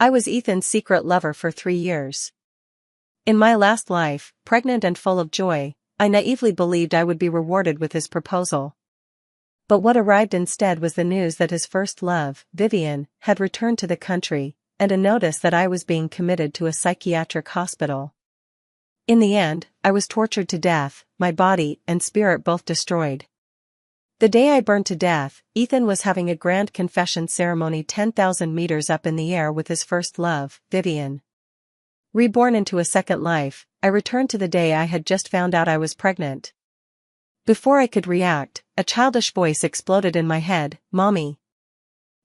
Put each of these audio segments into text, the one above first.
I was Ethan's secret lover for 3 years. In my last life, pregnant and full of joy, I naively believed I would be rewarded with his proposal. But what arrived instead was the news that his first love, Vivian, had returned to the country, and a notice that I was being committed to a psychiatric hospital. In the end, I was tortured to death, my body and spirit both destroyed. The day I burned to death, Ethan was having a grand confession ceremony 10,000 meters up in the air with his first love, Vivian. Reborn into a second life, I returned to the day I had just found out I was pregnant. Before I could react, a childish voice exploded in my head, "Mommy.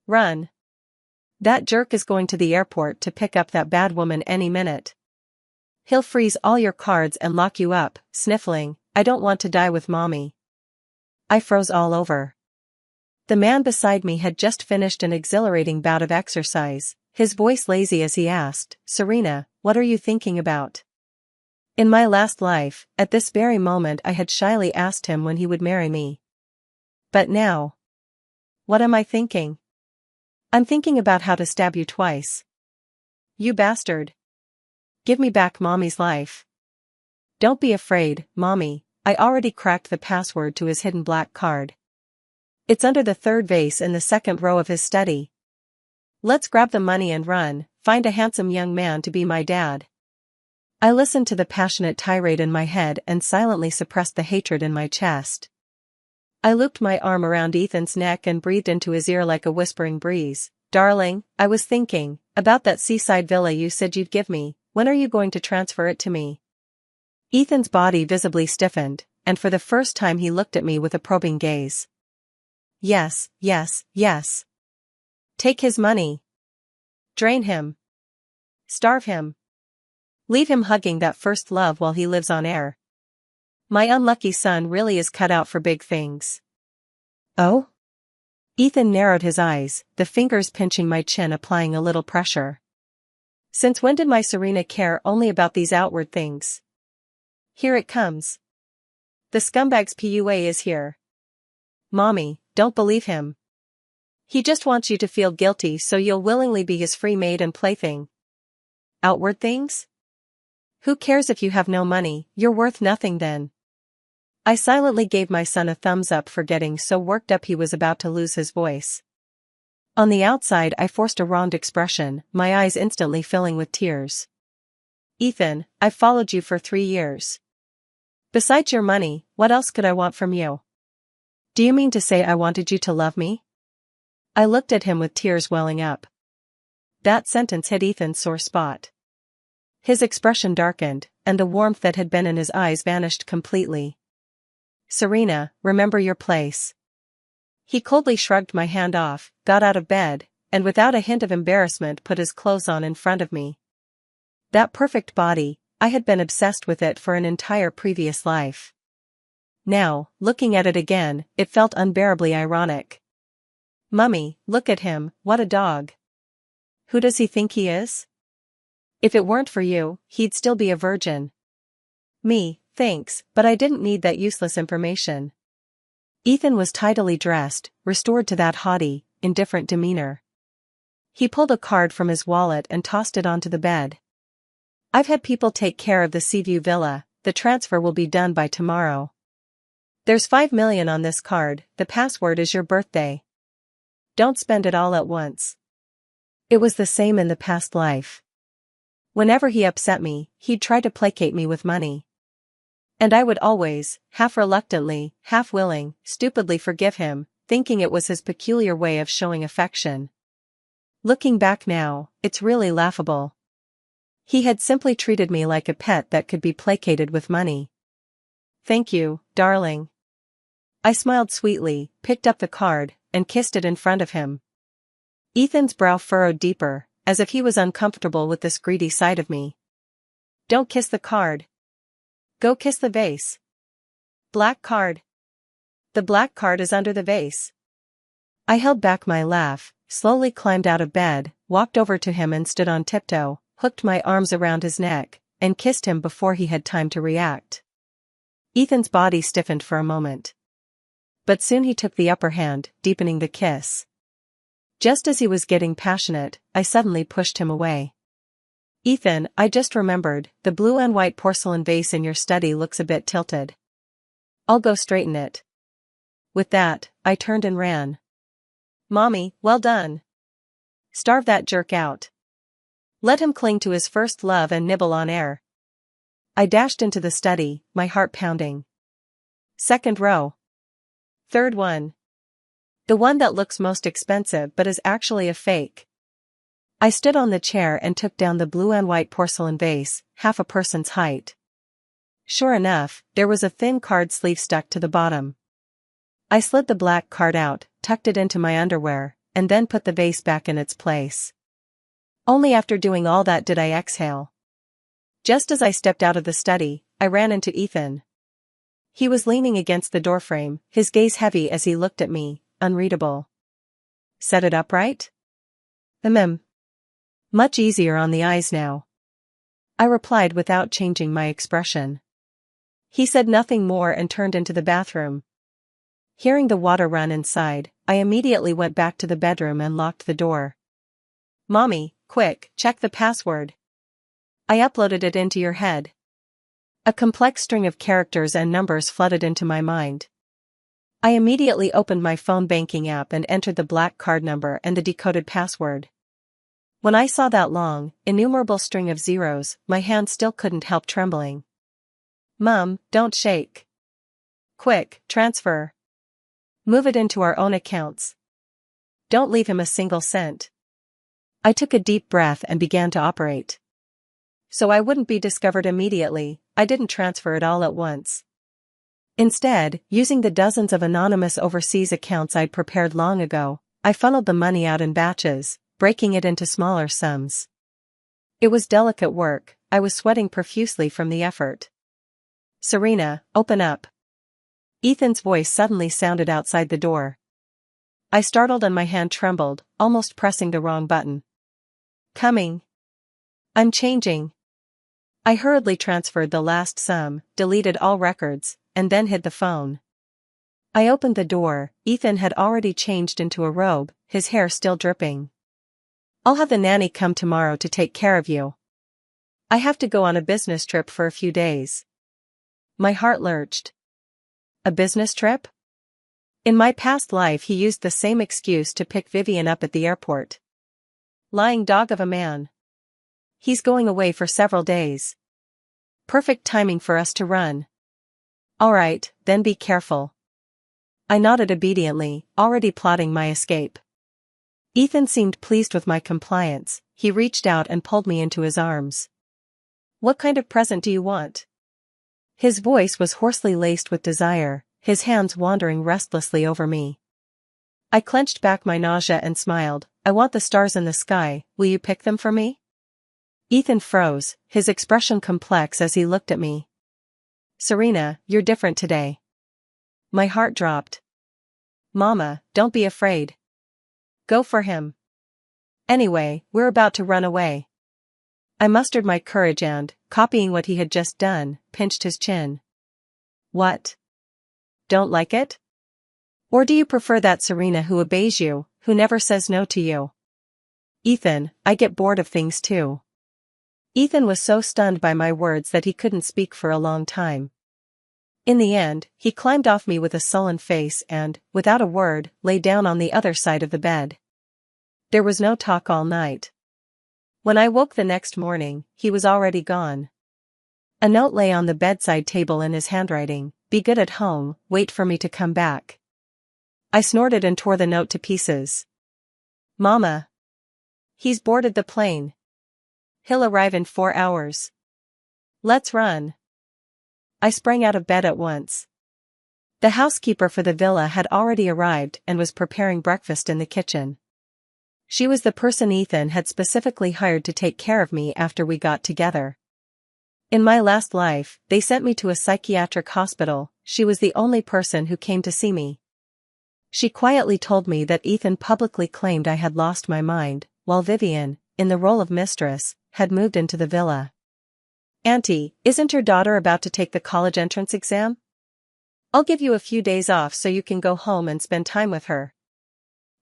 Run. That jerk is going to the airport to pick up that bad woman any minute. He'll freeze all your cards and lock you up," sniffling, "I don't want to die with Mommy." I froze all over. The man beside me had just finished an exhilarating bout of exercise, his voice lazy as he asked, "Serena, what are you thinking about?" In my last life, at this very moment I had shyly asked him when he would marry me. But now, what am I thinking? I'm thinking about how to stab you twice. You bastard. Give me back Mommy's life. Don't be afraid, Mommy, I already cracked the password to his hidden black card. It's under the third vase in the second row of his study. Let's grab the money and run, find a handsome young man to be my dad. I listened to the passionate tirade in my head and silently suppressed the hatred in my chest. I looped my arm around Ethan's neck and breathed into his ear like a whispering breeze. "Darling, I was thinking about that seaside villa you said you'd give me. When are you going to transfer it to me?" Ethan's body visibly stiffened, and for the first time he looked at me with a probing gaze. Yes, yes, yes. Take his money. Drain him. Starve him. Leave him hugging that first love while he lives on air. My unlucky son really is cut out for big things. Oh? Ethan narrowed his eyes, the fingers pinching my chin applying a little pressure. Since when did my Serena care only about these outward things? Here it comes. The scumbag's PUA is here. Mommy, don't believe him. He just wants you to feel guilty so you'll willingly be his free maid and plaything. Outward things? Who cares if you have no money, you're worth nothing then. I silently gave my son a thumbs up for getting so worked up he was about to lose his voice. On the outside I forced a wronged expression, my eyes instantly filling with tears. Ethan, I've followed you for 3 years. Besides your money, what else could I want from you? Do you mean to say I wanted you to love me? I looked at him with tears welling up. That sentence hit Ethan's sore spot. His expression darkened, and the warmth that had been in his eyes vanished completely. Serena, remember your place. He coldly shrugged my hand off, got out of bed, and without a hint of embarrassment put his clothes on in front of me. That perfect body, I had been obsessed with it for an entire previous life. Now, looking at it again, it felt unbearably ironic. Mummy, look at him, what a dog. Who does he think he is? If it weren't for you, he'd still be a virgin. Me, thanks, but I didn't need that useless information. Ethan was tidily dressed, restored to that haughty, indifferent demeanor. He pulled a card from his wallet and tossed it onto the bed. I've had people take care of the Seaview Villa, the transfer will be done by tomorrow. There's 5 million on this card, the password is your birthday. Don't spend it all at once. It was the same in the past life. Whenever he upset me, he'd try to placate me with money. And I would always, half reluctantly, half willing, stupidly forgive him, thinking it was his peculiar way of showing affection. Looking back now, it's really laughable. He had simply treated me like a pet that could be placated with money. Thank you, darling. I smiled sweetly, picked up the card, and kissed it in front of him. Ethan's brow furrowed deeper, as if he was uncomfortable with this greedy side of me. Don't kiss the card. Go kiss the vase. Black card. The black card is under the vase. I held back my laugh, slowly climbed out of bed, walked over to him and stood on tiptoe, hooked my arms around his neck, and kissed him before he had time to react. Ethan's body stiffened for a moment. But soon he took the upper hand, deepening the kiss. Just as he was getting passionate, I suddenly pushed him away. Ethan, I just remembered, the blue and white porcelain vase in your study looks a bit tilted. I'll go straighten it. With that, I turned and ran. Mommy, well done. Starve that jerk out. Let him cling to his first love and nibble on air. I dashed into the study, my heart pounding. Second row. Third one. The one that looks most expensive but is actually a fake. I stood on the chair and took down the blue and white porcelain vase, half a person's height. Sure enough, there was a thin card sleeve stuck to the bottom. I slid the black card out, tucked it into my underwear, and then put the vase back in its place. Only after doing all that did I exhale. Just as I stepped out of the study, I ran into Ethan. He was leaning against the doorframe, his gaze heavy as he looked at me, unreadable. Set it up right? Much easier on the eyes now. I replied without changing my expression. He said nothing more and turned into the bathroom. Hearing the water run inside, I immediately went back to the bedroom and locked the door. Mommy, quick, check the password. I uploaded it into your head. A complex string of characters and numbers flooded into my mind. I immediately opened my phone banking app and entered the black card number and the decoded password. When I saw that long, innumerable string of zeros, my hand still couldn't help trembling. Mom, don't shake. Quick, transfer. Move it into our own accounts. Don't leave him a single cent. I took a deep breath and began to operate. So I wouldn't be discovered immediately, I didn't transfer it all at once. Instead, using the dozens of anonymous overseas accounts I'd prepared long ago, I funneled the money out in batches, breaking it into smaller sums. It was delicate work, I was sweating profusely from the effort. Serena, open up. Ethan's voice suddenly sounded outside the door. I startled and my hand trembled, almost pressing the wrong button. Coming. I'm changing. I hurriedly transferred the last sum, deleted all records, and then hid the phone. I opened the door. Ethan had already changed into a robe, his hair still dripping. I'll have the nanny come tomorrow to take care of you. I have to go on a business trip for a few days. My heart lurched. A business trip? In my past life he used the same excuse to pick Vivian up at the airport. Lying dog of a man. He's going away for several days. Perfect timing for us to run. All right, then be careful. I nodded obediently, already plotting my escape. Ethan seemed pleased with my compliance. He reached out and pulled me into his arms. What kind of present do you want? His voice was hoarsely laced with desire, his hands wandering restlessly over me. I clenched back my nausea and smiled. I want the stars in the sky, will you pick them for me? Ethan froze, his expression complex as he looked at me. Serena, you're different today. My heart dropped. Mama, don't be afraid. Go for him. Anyway, we're about to run away. I mustered my courage and, copying what he had just done, pinched his chin. What? Don't like it? Or do you prefer that Serena who obeys you, who never says no to you? Ethan, I get bored of things too. Ethan was so stunned by my words that he couldn't speak for a long time. In the end, he climbed off me with a sullen face and, without a word, lay down on the other side of the bed. There was no talk all night. When I woke the next morning, he was already gone. A note lay on the bedside table in his handwriting, "Be good at home, wait for me to come back." I snorted and tore the note to pieces. Mama. He's boarded the plane. He'll arrive in 4 hours. Let's run. I sprang out of bed at once. The housekeeper for the villa had already arrived and was preparing breakfast in the kitchen. She was the person Ethan had specifically hired to take care of me after we got together. In my last life, they sent me to a psychiatric hospital. She was the only person who came to see me. She quietly told me that Ethan publicly claimed I had lost my mind, while Vivian, in the role of mistress, had moved into the villa. Auntie, isn't your daughter about to take the college entrance exam? I'll give you a few days off so you can go home and spend time with her.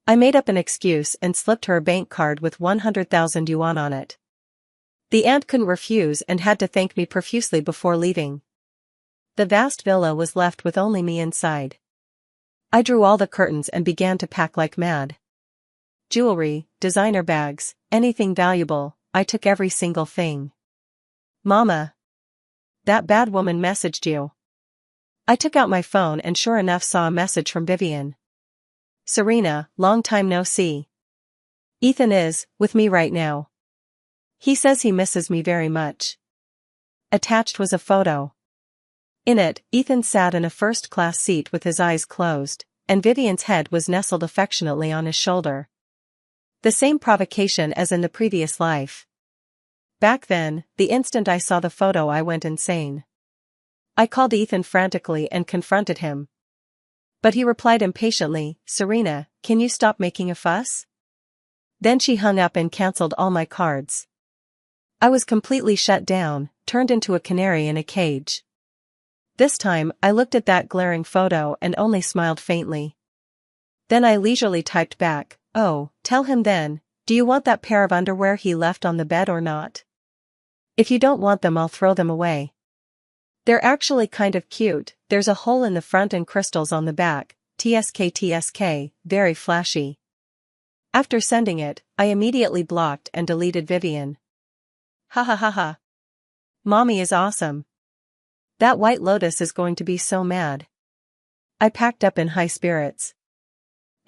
I made up an excuse and slipped her a bank card with 100,000 yuan on it. The aunt couldn't refuse and had to thank me profusely before leaving. The vast villa was left with only me inside. I drew all the curtains and began to pack like mad. Jewelry, designer bags, anything valuable, I took every single thing. Mama. That bad woman messaged you. I took out my phone and sure enough saw a message from Vivian. Serena, long time no see. Ethan is with me right now. He says he misses me very much. Attached was a photo. In it, Ethan sat in a first-class seat with his eyes closed, and Vivian's head was nestled affectionately on his shoulder. The same provocation as in the previous life. Back then, the instant I saw the photo I went insane. I called Ethan frantically and confronted him. But he replied impatiently, Serena, can you stop making a fuss? Then she hung up and cancelled all my cards. I was completely shut down, turned into a canary in a cage. This time, I looked at that glaring photo and only smiled faintly. Then I leisurely typed back, oh, tell him then, do you want that pair of underwear he left on the bed or not? If you don't want them, I'll throw them away. They're actually kind of cute, there's a hole in the front and crystals on the back, TSK, very flashy. After sending it, I immediately blocked and deleted Vivian. Ha ha ha ha. Mommy is awesome. That White Lotus is going to be so mad. I packed up in high spirits.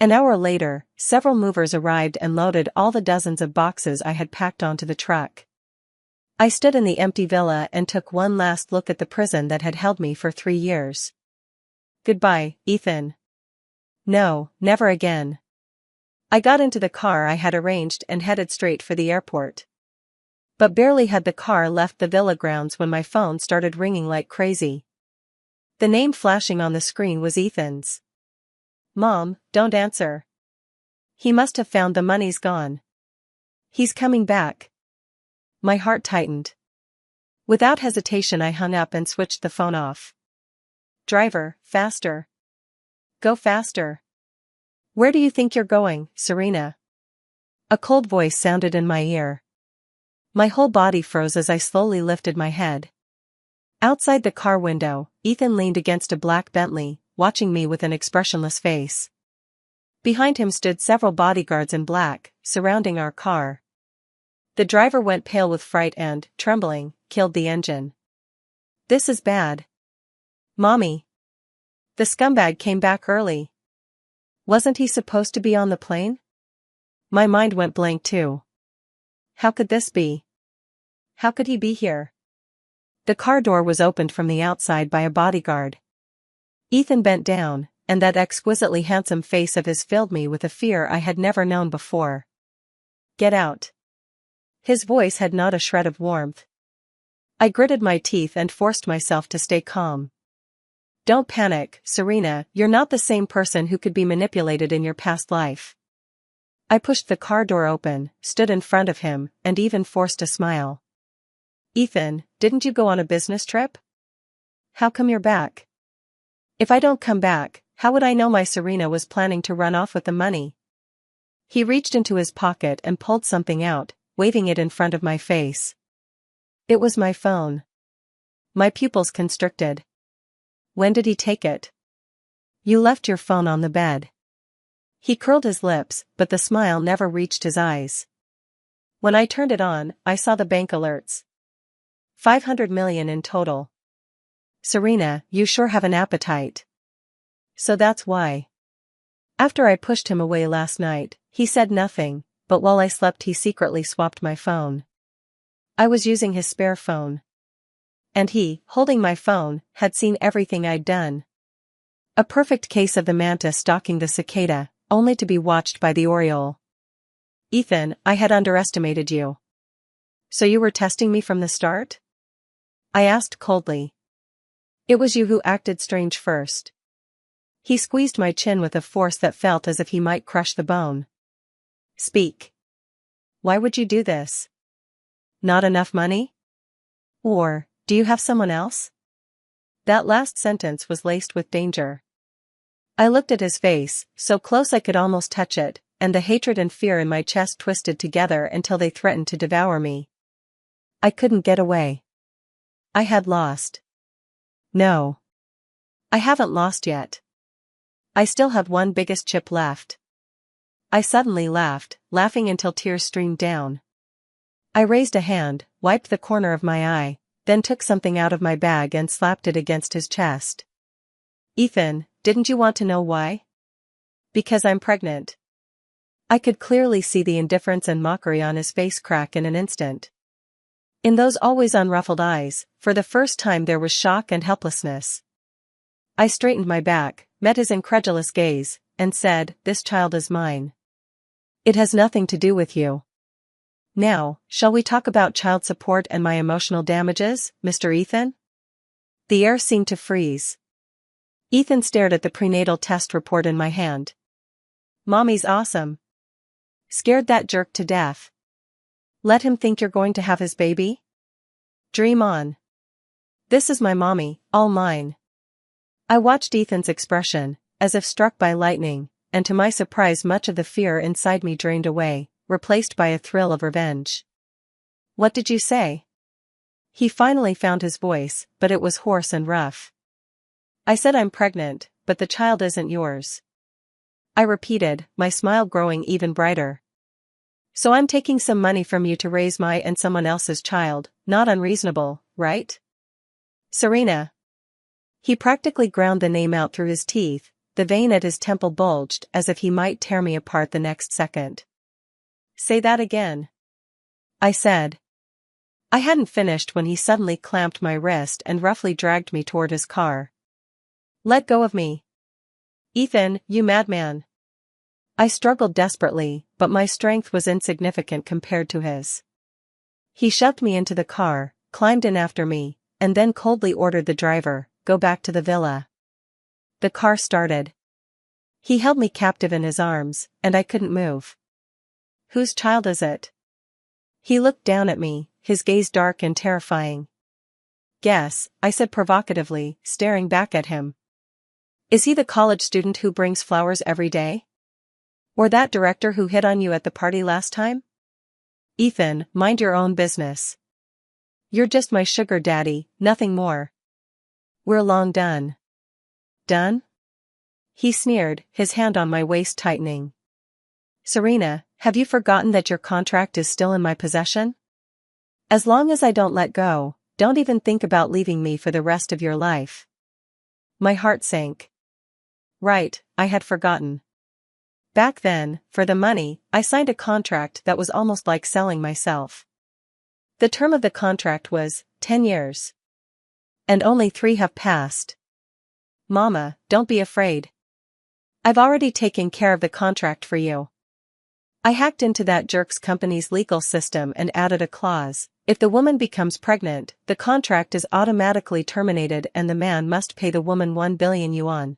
An hour later, several movers arrived and loaded all the dozens of boxes I had packed onto the truck. I stood in the empty villa and took one last look at the prison that had held me for 3 years. Goodbye, Ethan. No, never again. I got into the car I had arranged and headed straight for the airport. But barely had the car left the villa grounds when my phone started ringing like crazy. The name flashing on the screen was Ethan's. Mom, don't answer. He must have found the money's gone. He's coming back. My heart tightened. Without hesitation I hung up and switched the phone off. Driver, faster. Go faster. Where do you think you're going, Serena? A cold voice sounded in my ear. My whole body froze as I slowly lifted my head. Outside the car window, Ethan leaned against a black Bentley, watching me with an expressionless face. Behind him stood several bodyguards in black, surrounding our car. The driver went pale with fright and, trembling, killed the engine. This is bad. Mommy. The scumbag came back early. Wasn't he supposed to be on the plane? My mind went blank too. How could this be? How could he be here? The car door was opened from the outside by a bodyguard. Ethan bent down, and that exquisitely handsome face of his filled me with a fear I had never known before. Get out. His voice had not a shred of warmth. I gritted my teeth and forced myself to stay calm. Don't panic, Serena, you're not the same person who could be manipulated in your past life. I pushed the car door open, stood in front of him, and even forced a smile. Ethan, didn't you go on a business trip? How come you're back? If I don't come back, how would I know my Serena was planning to run off with the money? He reached into his pocket and pulled something out, waving it in front of my face. It was my phone. My pupils constricted. When did he take it? You left your phone on the bed. He curled his lips, but the smile never reached his eyes. When I turned it on, I saw the bank alerts. 500 million in total. Serena, you sure have an appetite. So that's why. After I pushed him away last night, he said nothing, but while I slept he secretly swapped my phone. I was using his spare phone. And he, holding my phone, had seen everything I'd done. A perfect case of the mantis stalking the cicada, only to be watched by the oriole. Ethan, I had underestimated you. So you were testing me from the start? I asked coldly. It was you who acted strange first. He squeezed my chin with a force that felt as if he might crush the bone. Speak. Why would you do this? Not enough money? Or, do you have someone else? That last sentence was laced with danger. I looked at his face, so close I could almost touch it, and the hatred and fear in my chest twisted together until they threatened to devour me. I couldn't get away. I had lost. No. I haven't lost yet. I still have one biggest chip left. I suddenly laughed, laughing until tears streamed down. I raised a hand, wiped the corner of my eye, then took something out of my bag and slapped it against his chest. Ethan, didn't you want to know why? Because I'm pregnant. I could clearly see the indifference and mockery on his face crack in an instant. In those always unruffled eyes, for the first time there was shock and helplessness. I straightened my back, met his incredulous gaze, and said, "This child is mine. It has nothing to do with you. Now, shall we talk about child support and my emotional damages, Mr. Ethan?" The air seemed to freeze. Ethan stared at the prenatal test report in my hand. "Mommy's awesome. Scared that jerk to death. Let him think you're going to have his baby? Dream on. This is my mommy, all mine." I watched Ethan's expression, as if struck by lightning, and to my surprise much of the fear inside me drained away, replaced by a thrill of revenge. "What did you say?" He finally found his voice, but it was hoarse and rough. "I said I'm pregnant, but the child isn't yours," I repeated, my smile growing even brighter. "So I'm taking some money from you to raise my and someone else's child, not unreasonable, right? Serena." He practically ground the name out through his teeth, the vein at his temple bulged as if he might tear me apart the next second. "Say that again," I said. I hadn't finished when he suddenly clamped my wrist and roughly dragged me toward his car. "Let go of me. Ethan, you madman." I struggled desperately, but my strength was insignificant compared to his. He shoved me into the car, climbed in after me, and then coldly ordered the driver, "Go back to the villa." The car started. He held me captive in his arms, and I couldn't move. "Whose child is it?" He looked down at me, his gaze dark and terrifying. "Guess," I said provocatively, staring back at him. "Is he the college student who brings flowers every day? Or that director who hit on you at the party last time?" "Ethan, mind your own business. You're just my sugar daddy, nothing more. We're long done." "Done?" He sneered, his hand on my waist tightening. "Serena, have you forgotten that your contract is still in my possession? As long as I don't let go, don't even think about leaving me for the rest of your life." My heart sank. Right, I had forgotten. Back then, for the money, I signed a contract that was almost like selling myself. The term of the contract was 10 years. And only 3 have passed. "Mama, don't be afraid. I've already taken care of the contract for you." I hacked into that jerk's company's legal system and added a clause: if the woman becomes pregnant, the contract is automatically terminated and the man must pay the woman 1 billion yuan.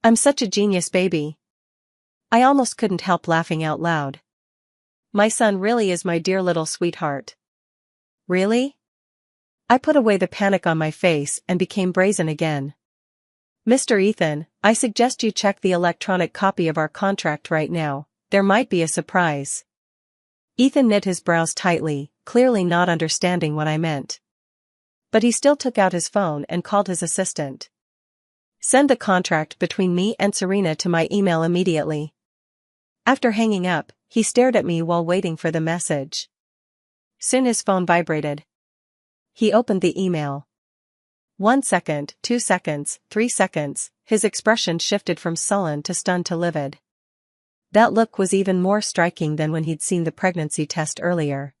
I'm such a genius, baby. I almost couldn't help laughing out loud. My son really is my dear little sweetheart. Really? I put away the panic on my face and became brazen again. "Mr. Ethan, I suggest you check the electronic copy of our contract right now. There might be a surprise." Ethan knit his brows tightly, clearly not understanding what I meant. But he still took out his phone and called his assistant. "Send the contract between me and Serena to my email immediately." After hanging up, he stared at me while waiting for the message. Soon his phone vibrated. He opened the email. 1 second, 2 seconds, 3 seconds, his expression shifted from sullen to stunned to livid. That look was even more striking than when he'd seen the pregnancy test earlier.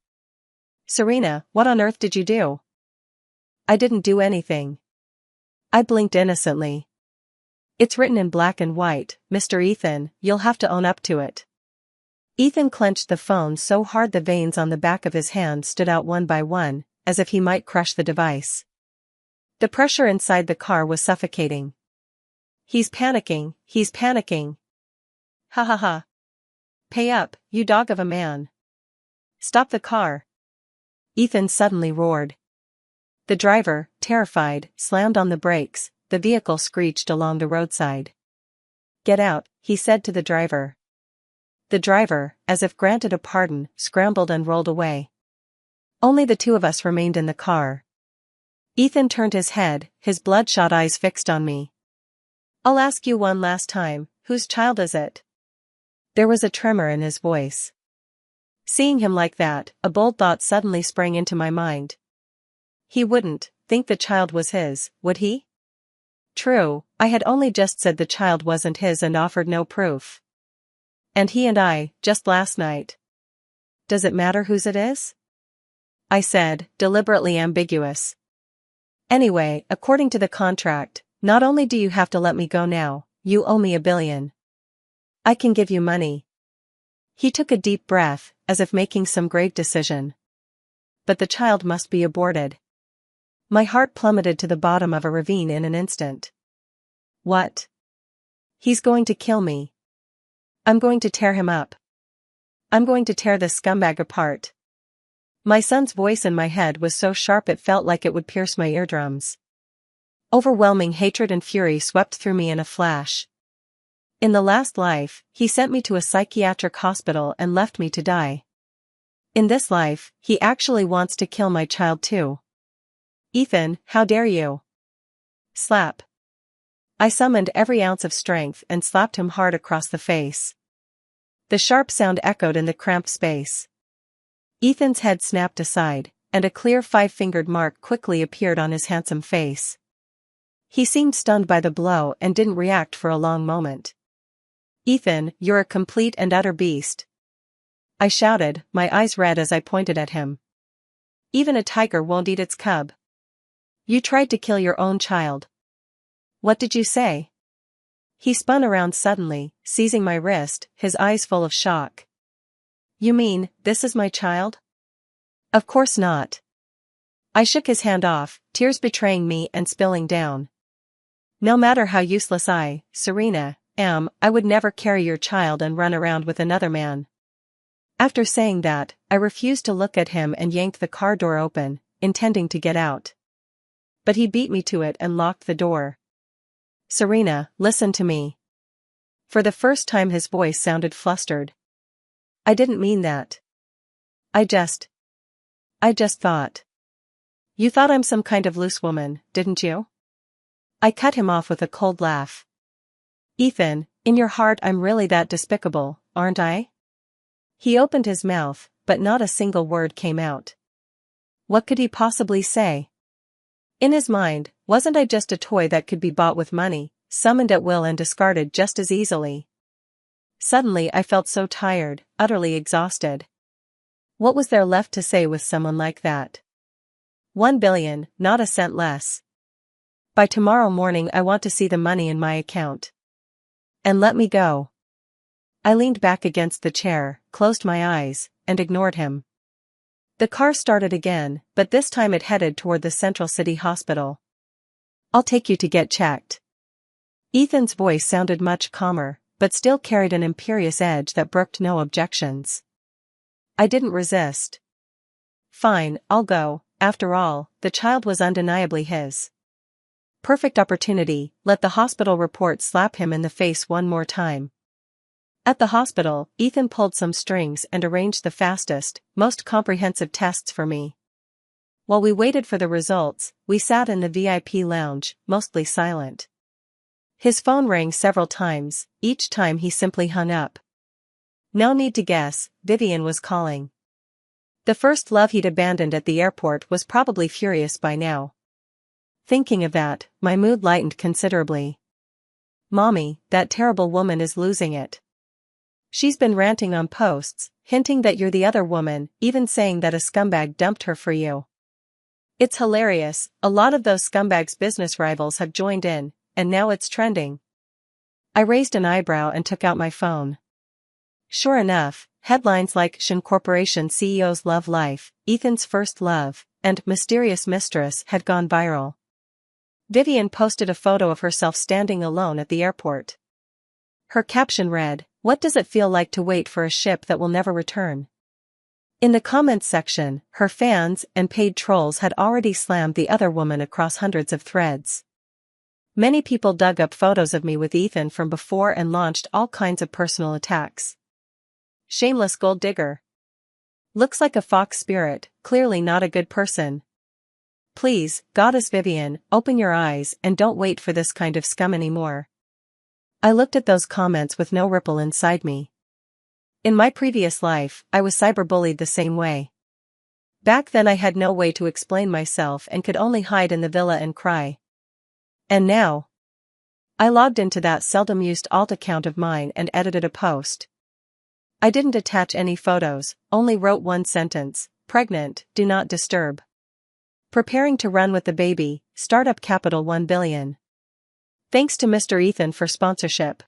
"Serena, what on earth did you do?" "I didn't do anything." I blinked innocently. "It's written in black and white, Mr. Ethan, you'll have to own up to it." Ethan clenched the phone so hard the veins on the back of his hand stood out one by one, as if he might crush the device. The pressure inside the car was suffocating. He's panicking. Ha ha ha. "Pay up, you dog of a man. Stop the car." Ethan suddenly roared. The driver, terrified, slammed on the brakes, the vehicle screeched along the roadside. "Get out," he said to the driver. The driver, as if granted a pardon, scrambled and rolled away. Only the two of us remained in the car. Ethan turned his head, his bloodshot eyes fixed on me. "I'll ask you one last time, whose child is it?" There was a tremor in his voice. Seeing him like that, a bold thought suddenly sprang into my mind. He wouldn't think the child was his, would he? True, I had only just said the child wasn't his and offered no proof. And he and I, just last night. Does it matter whose it is? I said, deliberately ambiguous. Anyway, according to the contract, not only do you have to let me go now, you owe me $1 billion. I can give you money. He took a deep breath, as if making some grave decision. But the child must be aborted. My heart plummeted to the bottom of a ravine in an instant. What? He's going to kill me. I'm going to tear him up. I'm going to tear this scumbag apart. My son's voice in my head was so sharp it felt like it would pierce my eardrums. Overwhelming hatred and fury swept through me in a flash. In the last life, he sent me to a psychiatric hospital and left me to die. In this life, he actually wants to kill my child too. Ethan, how dare you? Slap. I summoned every ounce of strength and slapped him hard across the face. The sharp sound echoed in the cramped space. Ethan's head snapped aside, and a clear 5-fingered mark quickly appeared on his handsome face. He seemed stunned by the blow and didn't react for a long moment. Ethan, you're a complete and utter beast. I shouted, my eyes red as I pointed at him. Even a tiger won't eat its cub. You tried to kill your own child. What did you say? He spun around suddenly, seizing my wrist, his eyes full of shock. You mean, this is my child? Of course not. I shook his hand off, tears betraying me and spilling down. No matter how useless I, Serena, am, I would never carry your child and run around with another man. After saying that, I refused to look at him and yanked the car door open, intending to get out. But he beat me to it and locked the door. Serena, listen to me. For the first time his voice sounded flustered. I didn't mean that. I just thought. You thought I'm some kind of loose woman, didn't you? I cut him off with a cold laugh. Ethan, in your heart I'm really that despicable, aren't I? He opened his mouth, but not a single word came out. What could he possibly say? In his mind, wasn't I just a toy that could be bought with money, summoned at will and discarded just as easily? Suddenly I felt so tired, utterly exhausted. What was there left to say with someone like that? $1 billion, not a cent less. By tomorrow morning I want to see the money in my account. And let me go. I leaned back against the chair, closed my eyes, and ignored him. The car started again, but this time it headed toward the Central City Hospital. I'll take you to get checked. Ethan's voice sounded much calmer, but still carried an imperious edge that brooked no objections. I didn't resist. Fine, I'll go, after all, the child was undeniably his. Perfect opportunity, let the hospital report slap him in the face one more time. At the hospital, Ethan pulled some strings and arranged the fastest, most comprehensive tests for me. While we waited for the results, we sat in the VIP lounge, mostly silent. His phone rang several times, each time he simply hung up. No need to guess, Vivian was calling. The first love he'd abandoned at the airport was probably furious by now. Thinking of that, my mood lightened considerably. Mommy, that terrible woman is losing it. She's been ranting on posts, hinting that you're the other woman, even saying that a scumbag dumped her for you. It's hilarious, a lot of those scumbags' business rivals have joined in, and now it's trending. I raised an eyebrow and took out my phone. Sure enough, headlines like Shin Corporation CEO's love life, Ethan's first love, and mysterious mistress had gone viral. Vivian posted a photo of herself standing alone at the airport. Her caption read, "What does it feel like to wait for a ship that will never return?" In the comments section, her fans and paid trolls had already slammed the other woman across hundreds of threads. Many people dug up photos of me with Ethan from before and launched all kinds of personal attacks. shameless gold digger. Looks like a fox spirit, clearly not a good person. Please, Goddess Vivian, open your eyes and don't wait for this kind of scum anymore. I looked at those comments with no ripple inside me. In my previous life, I was cyberbullied the same way. Back then I had no way to explain myself and could only hide in the villa and cry. And now, I logged into that seldom-used alt account of mine and edited a post. I didn't attach any photos, only wrote one sentence: pregnant, do not disturb. Preparing to run with the baby, startup capital 1 billion. Thanks to Mr. Ethan for sponsorship.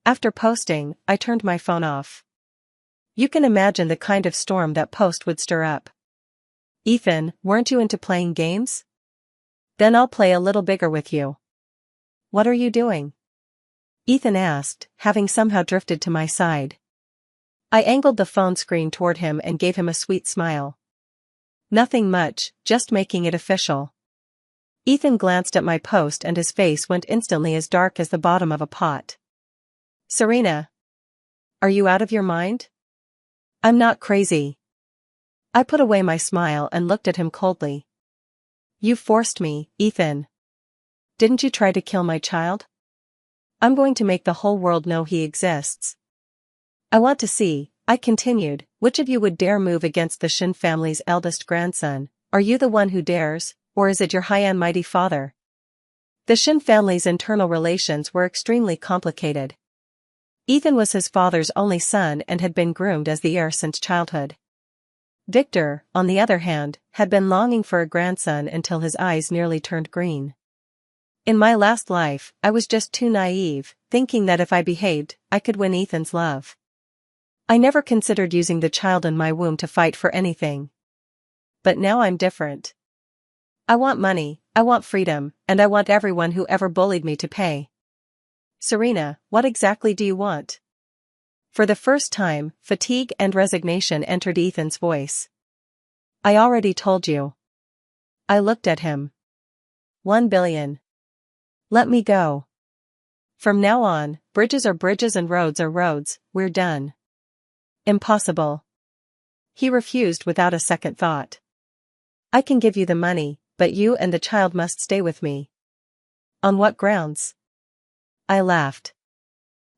After posting, I turned my phone off. You can imagine the kind of storm that post would stir up. Ethan, weren't you into playing games? Then I'll play a little bigger with you. What are you doing? Ethan asked, having somehow drifted to my side. I angled the phone screen toward him and gave him a sweet smile. Nothing much, just making it official. Ethan glanced at my post and his face went instantly as dark as the bottom of a pot. Serena. Are you out of your mind? I'm not crazy. I put away my smile and looked at him coldly. You forced me, Ethan. Didn't you try to kill my child? I'm going to make the whole world know he exists. I want to see, I continued, which of you would dare move against the Shin family's eldest grandson. Are you the one who dares, or is it your high and mighty father? The Shin family's internal relations were extremely complicated. Ethan was his father's only son and had been groomed as the heir since childhood. Victor, on the other hand, had been longing for a grandson until his eyes nearly turned green. In my last life, I was just too naive, thinking that if I behaved, I could win Ethan's love. I never considered using the child in my womb to fight for anything. But now I'm different. I want money, I want freedom, and I want everyone who ever bullied me to pay. Serena, what exactly do you want? For the first time, fatigue and resignation entered Ethan's voice. I already told you. I looked at him. 1 billion. Let me go. From now on, bridges are bridges and roads are roads, we're done. Impossible. He refused without a second thought. I can give you the money, but you and the child must stay with me. On what grounds? I laughed.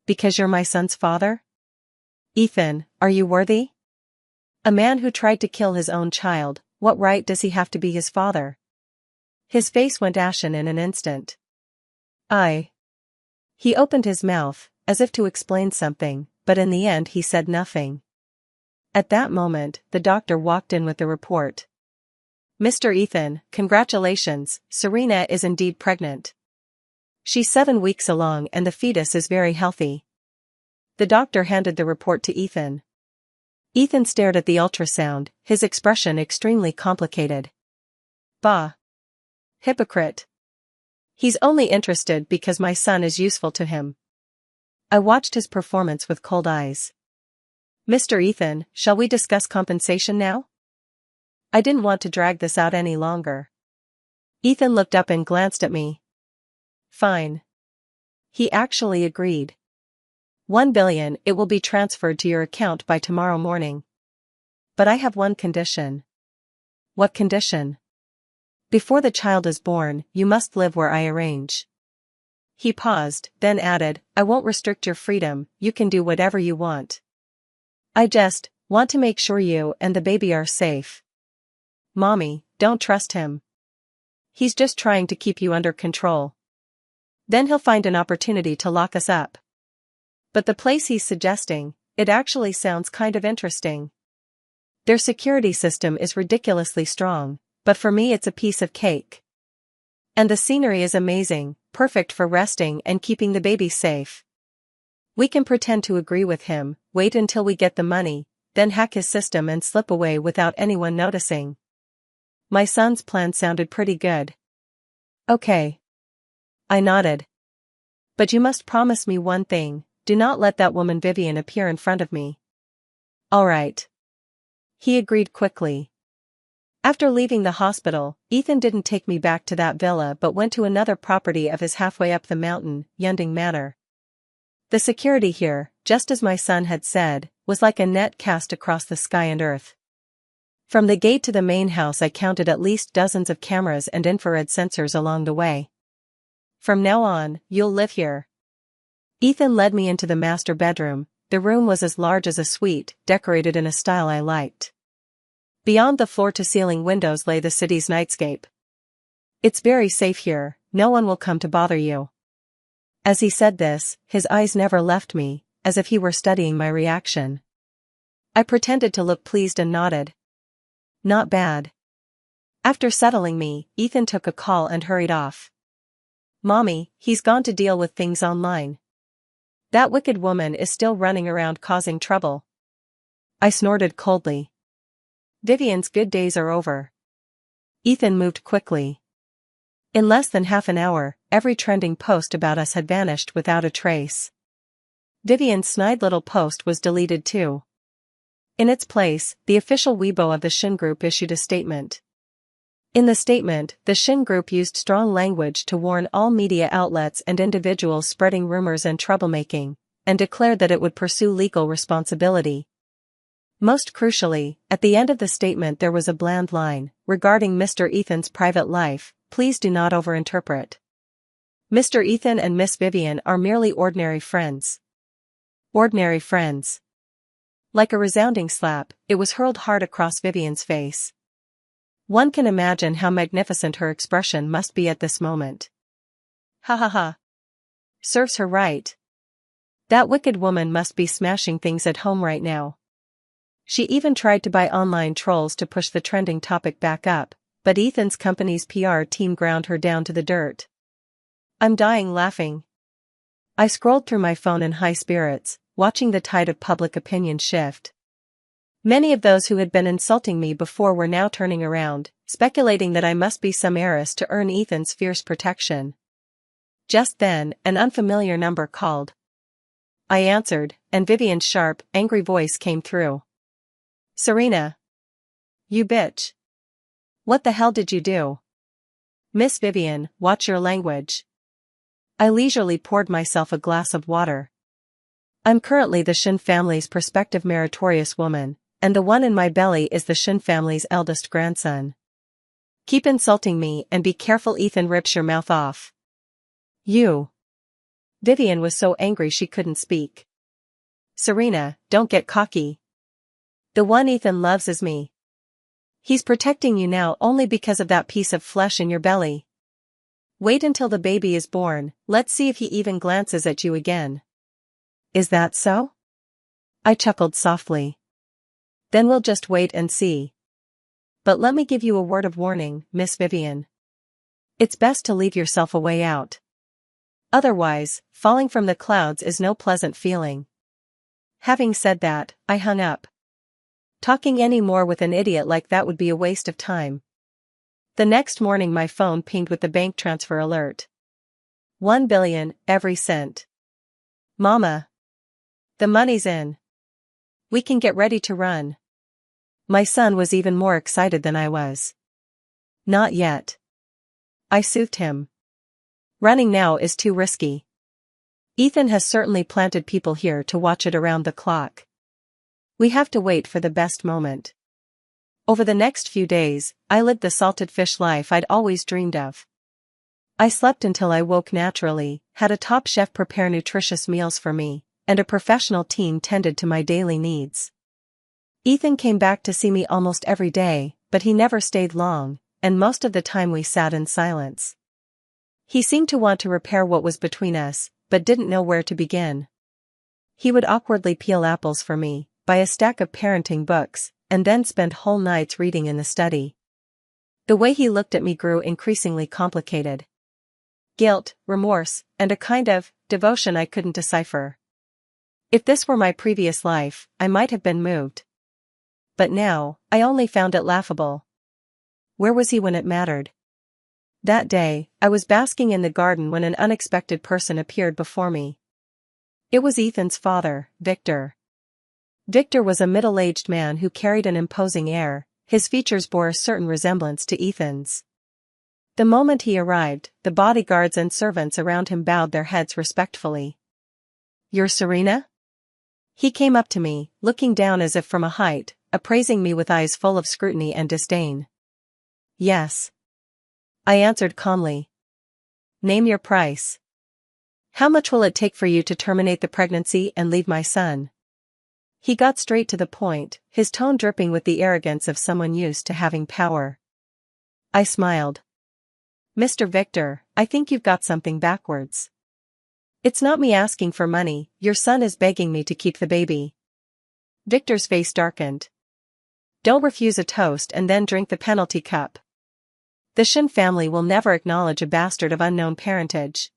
Because you're my son's father? Ethan, are you worthy? A man who tried to kill his own child, what right does he have to be his father? His face went ashen in an instant. He opened his mouth, as if to explain something, but in the end he said nothing. At that moment, the doctor walked in with the report. Mr. Ethan, congratulations, Serena is indeed pregnant. She's 7 weeks along and the fetus is very healthy. The doctor handed the report to Ethan. Ethan stared at the ultrasound, his expression extremely complicated. Bah. Hypocrite. He's only interested because my son is useful to him. I watched his performance with cold eyes. Mr. Ethan, shall we discuss compensation now? I didn't want to drag this out any longer. Ethan looked up and glanced at me. Fine. He actually agreed. 1 billion, it will be transferred to your account by tomorrow morning. But I have one condition. What condition? Before the child is born, you must live where I arrange. He paused, then added, I won't restrict your freedom, you can do whatever you want. I just want to make sure you and the baby are safe. Mommy, don't trust him. He's just trying to keep you under control. Then he'll find an opportunity to lock us up. But the place he's suggesting, it actually sounds kind of interesting. Their security system is ridiculously strong, but for me it's a piece of cake. And the scenery is amazing, perfect for resting and keeping the baby safe. We can pretend to agree with him, wait until we get the money, then hack his system and slip away without anyone noticing. My son's plan sounded pretty good. Okay. I nodded. But you must promise me one thing, do not let that woman Vivian appear in front of me. All right. He agreed quickly. After leaving the hospital, Ethan didn't take me back to that villa but went to another property of his halfway up the mountain, Yunding Manor. The security here, just as my son had said, was like a net cast across the sky and earth. From the gate to the main house I counted at least dozens of cameras and infrared sensors along the way. From now on, you'll live here. Ethan led me into the master bedroom. The room was as large as a suite, decorated in a style I liked. Beyond the floor-to-ceiling windows lay the city's nightscape. It's very safe here, no one will come to bother you. As he said this, his eyes never left me, as if he were studying my reaction. I pretended to look pleased and nodded. Not bad. After settling me, Ethan took a call and hurried off. Mommy, he's gone to deal with things online. That wicked woman is still running around causing trouble. I snorted coldly. Vivian's good days are over. Ethan moved quickly. In less than half an hour, every trending post about us had vanished without a trace. Vivian's snide little post was deleted too. In its place, the official Weibo of the Shin Group issued a statement. In the statement, the Shin Group used strong language to warn all media outlets and individuals spreading rumors and troublemaking, and declared that it would pursue legal responsibility. Most crucially, at the end of the statement there was a bland line, regarding Mr. Ethan's private life, please do not overinterpret. Mr. Ethan and Miss Vivian are merely ordinary friends. Ordinary friends. Like a resounding slap, it was hurled hard across Vivian's face. One can imagine how magnificent her expression must be at this moment. Ha ha ha. Serves her right. That wicked woman must be smashing things at home right now. She even tried to buy online trolls to push the trending topic back up, but Ethan's company's PR team ground her down to the dirt. I'm dying laughing. I scrolled through my phone in high spirits, watching the tide of public opinion shift. Many of those who had been insulting me before were now turning around, speculating that I must be some heiress to earn Ethan's fierce protection. Just then, an unfamiliar number called. I answered, and Vivian's sharp, angry voice came through. Serena. You bitch. What the hell did you do? Miss Vivian, watch your language. I leisurely poured myself a glass of water. I'm currently the Shin family's prospective meritorious woman, and the one in my belly is the Shin family's eldest grandson. Keep insulting me and be careful Ethan rips your mouth off. You. Vivian was so angry she couldn't speak. Serena, don't get cocky. The one Ethan loves is me. He's protecting you now only because of that piece of flesh in your belly. Wait until the baby is born, let's see if he even glances at you again. Is that so? I chuckled softly. Then we'll just wait and see. But let me give you a word of warning, Miss Vivian. It's best to leave yourself a way out. Otherwise, falling from the clouds is no pleasant feeling. Having said that, I hung up. Talking any more with an idiot like that would be a waste of time. The next morning my phone pinged with the bank transfer alert. 1 billion, every cent. Mama. The money's in. We can get ready to run. My son was even more excited than I was. Not yet. I soothed him. Running now is too risky. Ethan has certainly planted people here to watch it around the clock. We have to wait for the best moment. Over the next few days, I lived the salted fish life I'd always dreamed of. I slept until I woke naturally, had a top chef prepare nutritious meals for me, and a professional team tended to my daily needs. Ethan came back to see me almost every day, but he never stayed long, and most of the time we sat in silence. He seemed to want to repair what was between us, but didn't know where to begin. He would awkwardly peel apples for me, buy a stack of parenting books, and then spend whole nights reading in the study. The way he looked at me grew increasingly complicated. Guilt, remorse, and a kind of devotion I couldn't decipher. If this were my previous life, I might have been moved. But now, I only found it laughable. Where was he when it mattered? That day, I was basking in the garden when an unexpected person appeared before me. It was Ethan's father, Victor. Victor was a middle-aged man who carried an imposing air, his features bore a certain resemblance to Ethan's. The moment he arrived, the bodyguards and servants around him bowed their heads respectfully. You're Serena? He came up to me, looking down as if from a height, appraising me with eyes full of scrutiny and disdain. Yes. I answered calmly. Name your price. How much will it take for you to terminate the pregnancy and leave my son? He got straight to the point, his tone dripping with the arrogance of someone used to having power. I smiled. Mr. Victor, I think you've got something backwards. It's not me asking for money, your son is begging me to keep the baby. Victor's face darkened. Don't refuse a toast and then drink the penalty cup. The Shin family will never acknowledge a bastard of unknown parentage.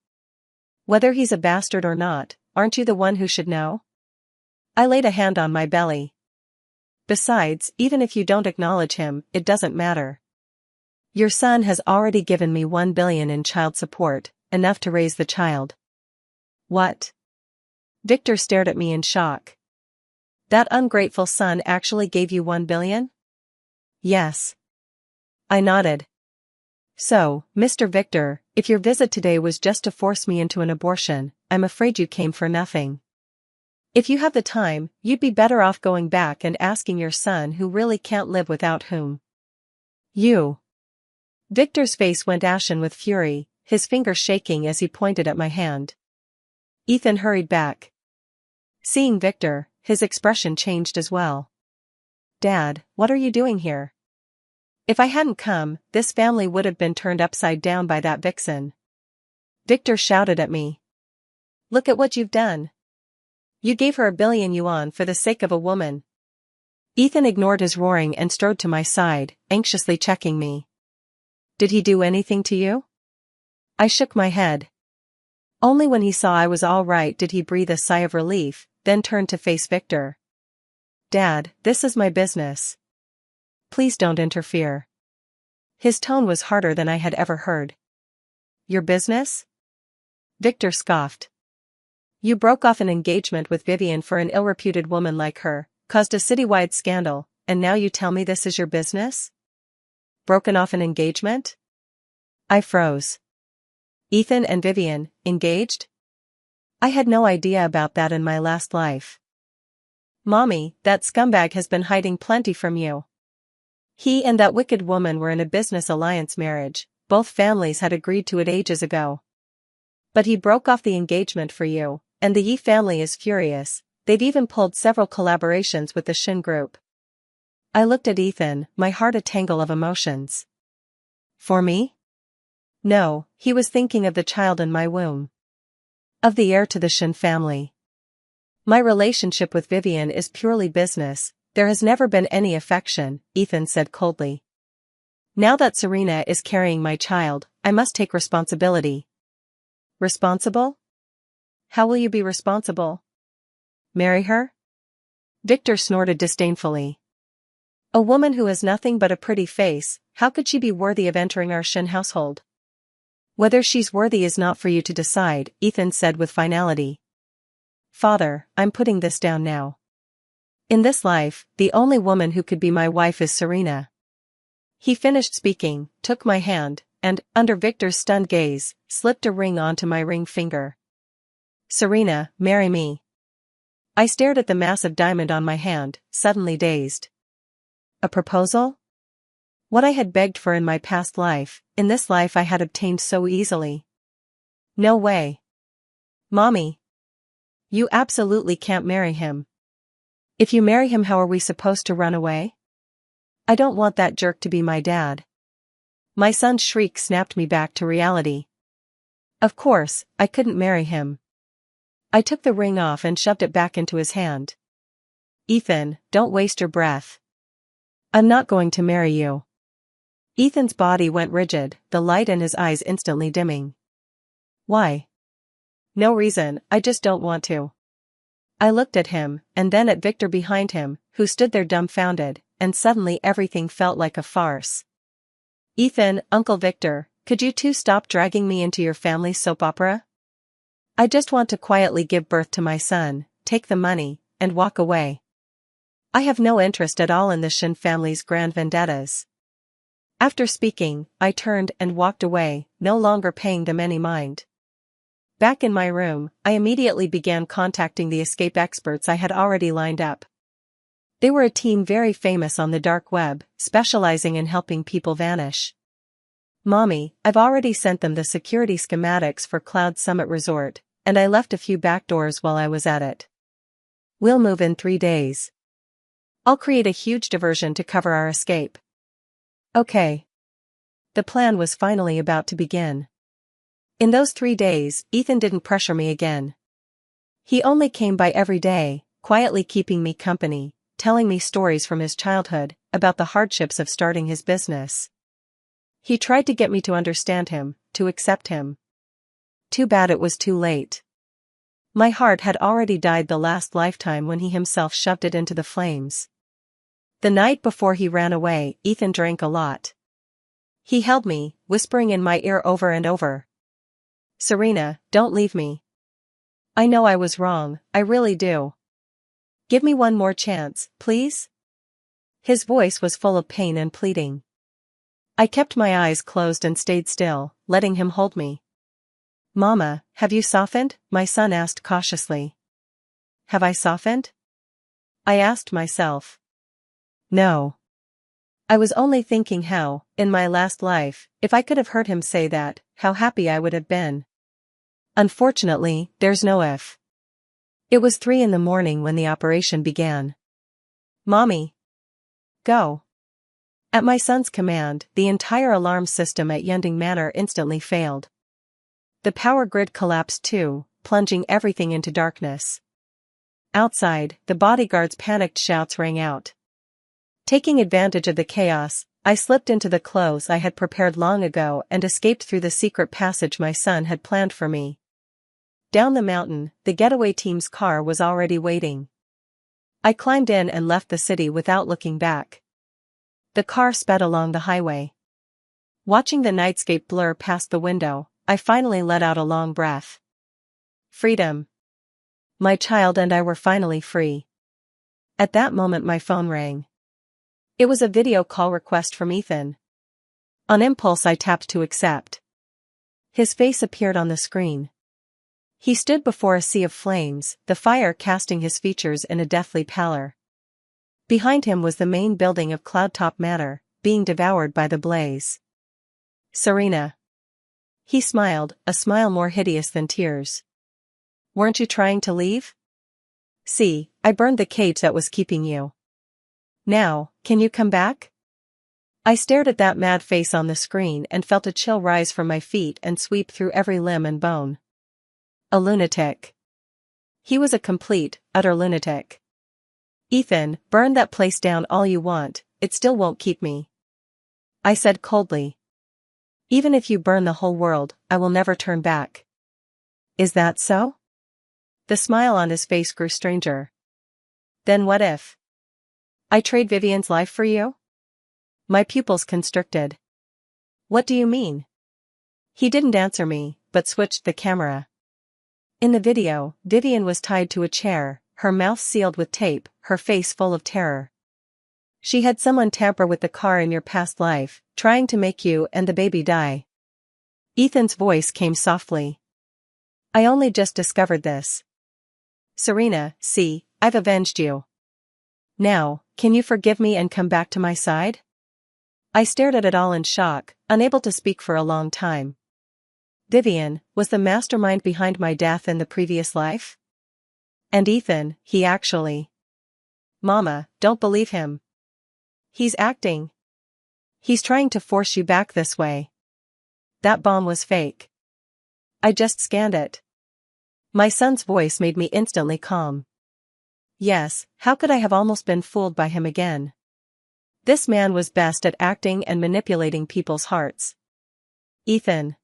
Whether he's a bastard or not, aren't you the one who should know? I laid a hand on my belly. Besides, even if you don't acknowledge him, it doesn't matter. Your son has already given me 1 billion in child support, enough to raise the child. What? Victor stared at me in shock. That ungrateful son actually gave you 1 billion? Yes. I nodded. So, Mr. Victor, if your visit today was just to force me into an abortion, I'm afraid you came for nothing. If you have the time, you'd be better off going back and asking your son who really can't live without whom. You. Victor's face went ashen with fury, his finger shaking as he pointed at my hand. Ethan hurried back. Seeing Victor, his expression changed as well. Dad, what are you doing here? If I hadn't come, this family would have been turned upside down by that vixen. Victor shouted at me. Look at what you've done. You gave her 1 billion yuan for the sake of a woman. Ethan ignored his roaring and strode to my side, anxiously checking me. Did he do anything to you? I shook my head. Only when he saw I was all right did he breathe a sigh of relief, then turned to face Victor. Dad, this is my business. Please don't interfere. His tone was harder than I had ever heard. Your business? Victor scoffed. You broke off an engagement with Vivian for an ill-reputed woman like her, caused a citywide scandal, and now you tell me this is your business? Broken off an engagement? I froze. Ethan and Vivian, engaged? I had no idea about that in my last life. Mommy, that scumbag has been hiding plenty from you. He and that wicked woman were in a business alliance marriage, both families had agreed to it ages ago. But he broke off the engagement for you, and the Yi family is furious, they've even pulled several collaborations with the Shin group. I looked at Ethan, my heart a tangle of emotions. For me? No, he was thinking of the child in my womb. Of the heir to the Shin family. My relationship with Vivian is purely business, there has never been any affection, Ethan said coldly. Now that Serena is carrying my child, I must take responsibility. Responsible? How will you be responsible? Marry her? Victor snorted disdainfully. A woman who has nothing but a pretty face, how could she be worthy of entering our Shin household? Whether she's worthy is not for you to decide, Ethan said with finality. Father, I'm putting this down now. In this life, the only woman who could be my wife is Serena. He finished speaking, took my hand, and, under Victor's stunned gaze, slipped a ring onto my ring finger. Serena, marry me. I stared at the massive diamond on my hand, suddenly dazed. A proposal? What I had begged for in my past life, in this life I had obtained so easily. No way. Mommy. You absolutely can't marry him. If you marry him, how are we supposed to run away? I don't want that jerk to be my dad. My son's shriek snapped me back to reality. Of course, I couldn't marry him. I took the ring off and shoved it back into his hand. Ethan, don't waste your breath. I'm not going to marry you. Ethan's body went rigid, the light in his eyes instantly dimming. Why? No reason, I just don't want to. I looked at him, and then at Victor behind him, who stood there dumbfounded, and suddenly everything felt like a farce. Ethan, Uncle Victor, could you two stop dragging me into your family soap opera? I just want to quietly give birth to my son, take the money, and walk away. I have no interest at all in the Shin family's grand vendettas. After speaking, I turned and walked away, no longer paying them any mind. Back in my room, I immediately began contacting the escape experts I had already lined up. They were a team very famous on the dark web, specializing in helping people vanish. Mommy, I've already sent them the security schematics for Cloud Summit Resort, and I left a few backdoors while I was at it. We'll move in 3 days. I'll create a huge diversion to cover our escape. Okay. The plan was finally about to begin. In those 3 days, Ethan didn't pressure me again. He only came by every day, quietly keeping me company, telling me stories from his childhood, about the hardships of starting his business. He tried to get me to understand him, to accept him. Too bad it was too late. My heart had already died the last lifetime when he himself shoved it into the flames. The night before he ran away, Ethan drank a lot. He held me, whispering in my ear over and over. Serena, don't leave me. I know I was wrong, I really do. Give me one more chance, please? His voice was full of pain and pleading. I kept my eyes closed and stayed still, letting him hold me. Mama, have you softened? My son asked cautiously. Have I softened? I asked myself. No. I was only thinking how, in my last life, if I could have heard him say that, how happy I would have been. Unfortunately, there's no if. It was 3 a.m. when the operation began. Mommy. Go. At my son's command, the entire alarm system at Yending Manor instantly failed. The power grid collapsed too, plunging everything into darkness. Outside, the bodyguards' panicked shouts rang out. Taking advantage of the chaos, I slipped into the clothes I had prepared long ago and escaped through the secret passage my son had planned for me. Down the mountain, the getaway team's car was already waiting. I climbed in and left the city without looking back. The car sped along the highway. Watching the nightscape blur past the window, I finally let out a long breath. Freedom. My child and I were finally free. At that moment my phone rang. It was a video call request from Ethan. On impulse I tapped to accept. His face appeared on the screen. He stood before a sea of flames, the fire casting his features in a deathly pallor. Behind him was the main building of Cloudtop Manor, being devoured by the blaze. Serena. He smiled, a smile more hideous than tears. Weren't you trying to leave? See, I burned the cage that was keeping you. Now, can you come back? I stared at that mad face on the screen and felt a chill rise from my feet and sweep through every limb and bone. A lunatic. He was a complete, utter lunatic. Ethan, burn that place down all you want, it still won't keep me. I said coldly. Even if you burn the whole world, I will never turn back. Is that so? The smile on his face grew stranger. Then what if? I trade Vivian's life for you? My pupils constricted. What do you mean? He didn't answer me, but switched the camera. In the video, Vivian was tied to a chair, her mouth sealed with tape, her face full of terror. She had someone tamper with the car in your past life, trying to make you and the baby die. Ethan's voice came softly. I only just discovered this. Serena, see, I've avenged you. Now, can you forgive me and come back to my side? I stared at it all in shock, unable to speak for a long time. Vivian was the mastermind behind my death in the previous life? And Ethan, he actually. Mama, don't believe him. He's acting. He's trying to force you back this way. That bomb was fake. I just scanned it. My son's voice made me instantly calm. Yes, how could I have almost been fooled by him again? This man was best at acting and manipulating people's hearts. Ethan.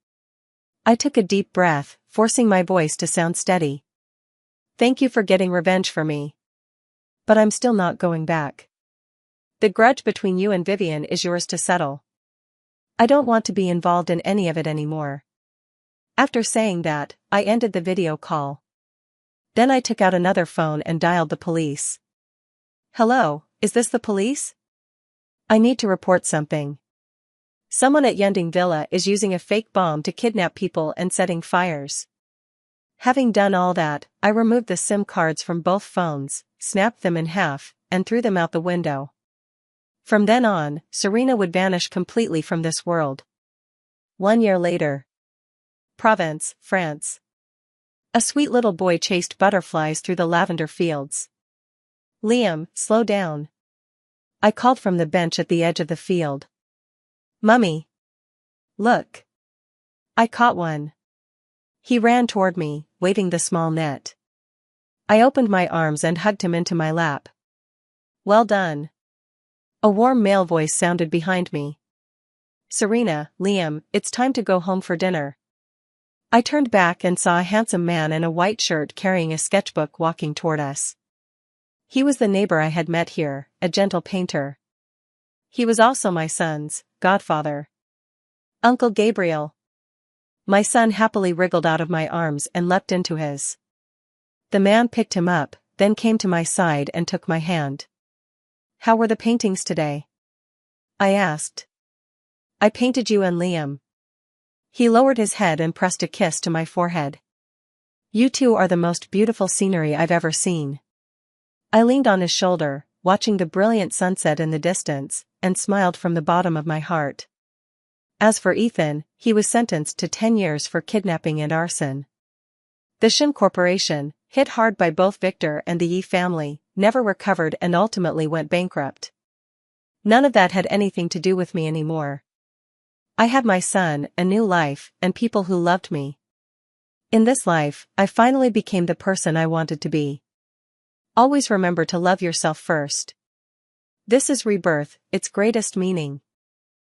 I took a deep breath, forcing my voice to sound steady. Thank you for getting revenge for me. But I'm still not going back. The grudge between you and Vivian is yours to settle. I don't want to be involved in any of it anymore. After saying that, I ended the video call. Then I took out another phone and dialed the police. Hello, is this the police? I need to report something. Someone at Yending Villa is using a fake bomb to kidnap people and setting fires. Having done all that, I removed the SIM cards from both phones, snapped them in half, and threw them out the window. From then on, Serena would vanish completely from this world. 1 year later. Provence, France. A sweet little boy chased butterflies through the lavender fields. Liam, slow down. I called from the bench at the edge of the field. Mummy. Look. I caught one. He ran toward me, waving the small net. I opened my arms and hugged him into my lap. Well done. A warm male voice sounded behind me. Serena, Liam, it's time to go home for dinner. I turned back and saw a handsome man in a white shirt carrying a sketchbook walking toward us. He was the neighbor I had met here, a gentle painter. He was also my son's godfather. Uncle Gabriel. My son happily wriggled out of my arms and leapt into his. The man picked him up, then came to my side and took my hand. How were the paintings today? I asked. I painted you and Liam. He lowered his head and pressed a kiss to my forehead. You two are the most beautiful scenery I've ever seen. I leaned on his shoulder, watching the brilliant sunset in the distance, and smiled from the bottom of my heart. As for Ethan, he was sentenced to 10 years for kidnapping and arson. The Shin Corporation, hit hard by both Victor and the Yi family, never recovered and ultimately went bankrupt. None of that had anything to do with me anymore. I had my son, a new life, and people who loved me. In this life, I finally became the person I wanted to be. Always remember to love yourself first. This is rebirth, its greatest meaning.